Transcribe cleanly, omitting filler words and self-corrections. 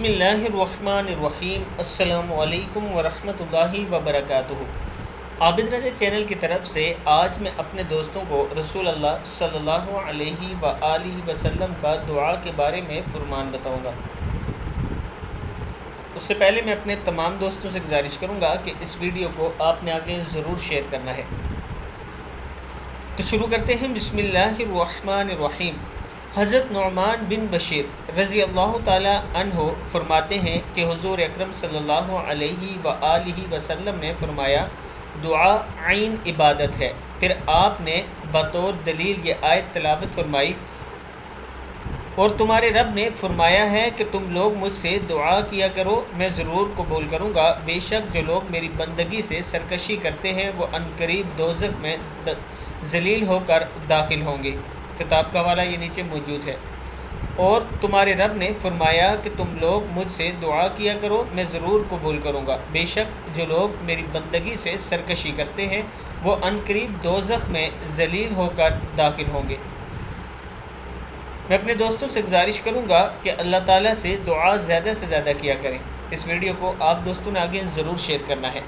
بسم اللہ الرحمن الرحیم۔ السلام علیکم ورحمۃ اللہ وبرکاتہ۔ عابد رضا چینل کی طرف سے آج میں اپنے دوستوں کو رسول اللہ صلی اللہ علیہ وآلہ وسلم کا دعا کے بارے میں فرمان بتاؤں گا۔ اس سے پہلے میں اپنے تمام دوستوں سے گزارش کروں گا کہ اس ویڈیو کو آپ نے آگے ضرور شیئر کرنا ہے۔ تو شروع کرتے ہیں۔ بسم اللہ الرحمن الرحیم۔ حضرت نعمان بن بشیر رضی اللہ تعالی عنہ فرماتے ہیں کہ حضور اکرم صلی اللہ علیہ وآلہ وسلم نے فرمایا، دعا عین عبادت ہے۔ پھر آپ نے بطور دلیل یہ آیت تلاوت فرمائی، اور تمہارے رب نے فرمایا ہے کہ تم لوگ مجھ سے دعا کیا کرو، میں ضرور قبول کروں گا۔ بے شک جو لوگ میری بندگی سے سرکشی کرتے ہیں وہ عنقریب دوزخ میں ذلیل ہو کر داخل ہوں گے۔ کتاب کا حوالہ یہ نیچے موجود ہے۔ اور تمہارے رب نے فرمایا کہ تم لوگ مجھ سے دعا کیا کرو، میں ضرور قبول کروں گا۔ بے شک جو لوگ میری بندگی سے سرکشی کرتے ہیں وہ عنقریب دوزخ میں ذلیل ہو کر داخل ہوں گے۔ میں اپنے دوستوں سے گزارش کروں گا کہ اللہ تعالیٰ سے دعا زیادہ سے زیادہ کیا کریں۔ اس ویڈیو کو آپ دوستوں نے آگے ضرور شیئر کرنا ہے۔